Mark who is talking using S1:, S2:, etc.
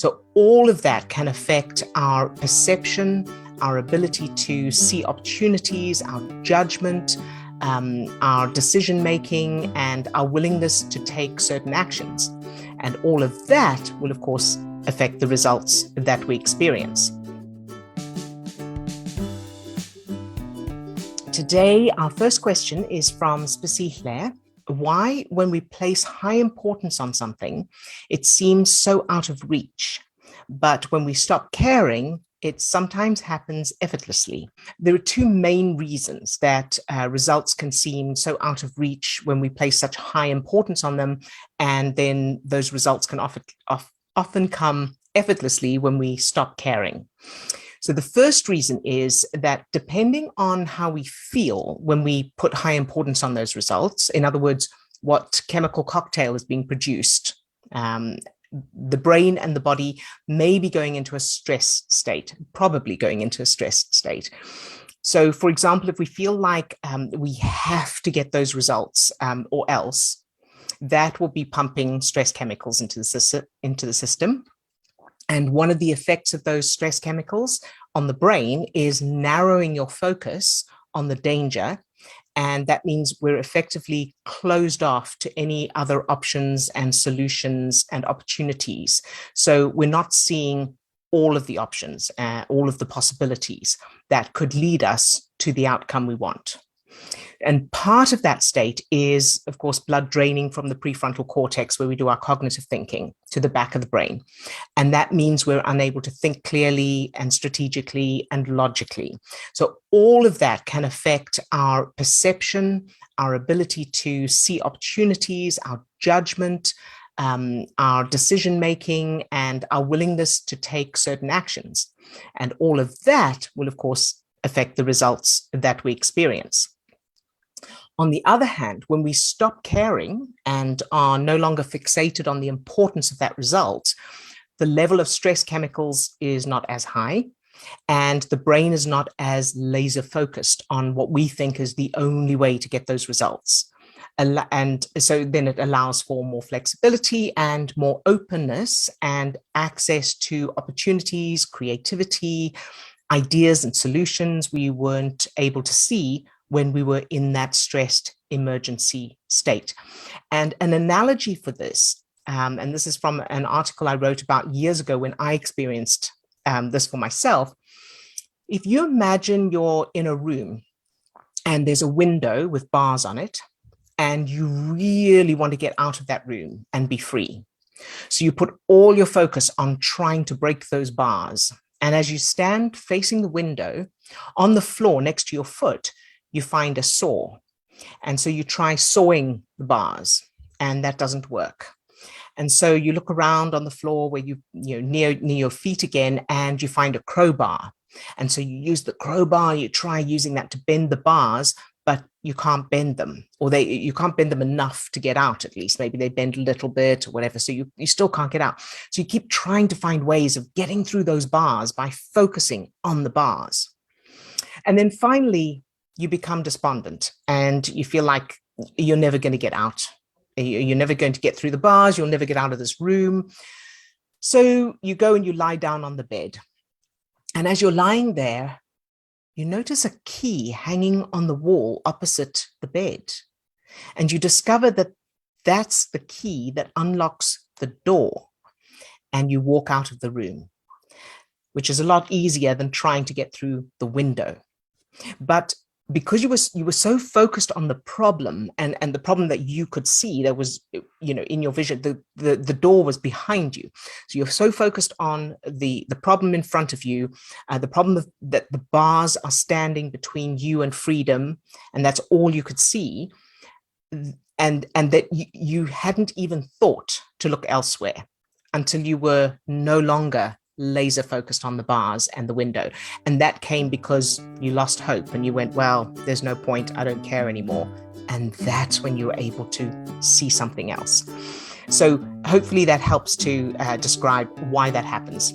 S1: So all of that can affect our perception, our ability to see opportunities, our judgment, our decision-making, and our willingness to take certain actions. And all of that will, of course, affect the results that we experience. Today, our first question is from Spesichler. Why, when we place high importance on something, it seems so out of reach, but when we stop caring, it sometimes happens effortlessly? There are two main reasons that results can seem so out of reach when we place such high importance on them, and then those results can often come effortlessly when we stop caring. So the first reason is that depending on how we feel when we put high importance on those results, in other words, what chemical cocktail is being produced, the brain and the body may be going into a stressed state, probably going into a stressed state. So, for example, if we feel like we have to get those results or else, that will be pumping stress chemicals into the system. And one of the effects of those stress chemicals on the brain is narrowing your focus on the danger. And that means we're effectively closed off to any other options and solutions and opportunities. So we're not seeing all of the options, all of the possibilities that could lead us to the outcome we want. And part of that state is, of course, blood draining from the prefrontal cortex, where we do our cognitive thinking, to the back of the brain. And that means we're unable to think clearly and strategically and logically. So all of that can affect our perception, our ability to see opportunities, our judgment, our decision-making, and our willingness to take certain actions. And all of that will, of course, affect the results that we experience. On the other hand, when we stop caring and are no longer fixated on the importance of that result, the level of stress chemicals is not as high, and the brain is not as laser focused on what we think is the only way to get those results. And so then it allows for more flexibility and more openness and access to opportunities, creativity, ideas and solutions we weren't able to see when we were in that stressed emergency state. And an analogy for this, and this is from an article I wrote about years ago when I experienced this for myself. If you imagine you're in a room and there's a window with bars on it, and you really want to get out of that room and be free. So you put all your focus on trying to break those bars. And as you stand facing the window, on the floor next to your foot, you find a saw. And so you try sawing the bars, and that doesn't work. And so you look around on the floor where near your feet again, and you find a crowbar. And so you use the crowbar, you try using that to bend the bars, but you can't bend them, or you can't bend them enough to get out, at least. Maybe they bend a little bit or whatever, so you still can't get out. So you keep trying to find ways of getting through those bars by focusing on the bars. And then finally, you become despondent and you feel like you're never going to get out. You're never going to get through the bars. You'll never get out of this room. So you go and you lie down on the bed. And as you're lying there, you notice a key hanging on the wall opposite the bed. And you discover that that's the key that unlocks the door. And you walk out of the room, which is a lot easier than trying to get through the window. But because you were so focused on the problem and the problem that you could see, that was, in your vision, the door was behind you. So you're so focused on the problem in front of you, the problem that the bars are standing between you and freedom, and that's all you could see, and that you hadn't even thought to look elsewhere until you were no longer laser focused on the bars and the window. And that came because you lost hope and you went, well, there's no point, I don't care anymore. And that's when you were able to see something else. So hopefully that helps to describe why that happens.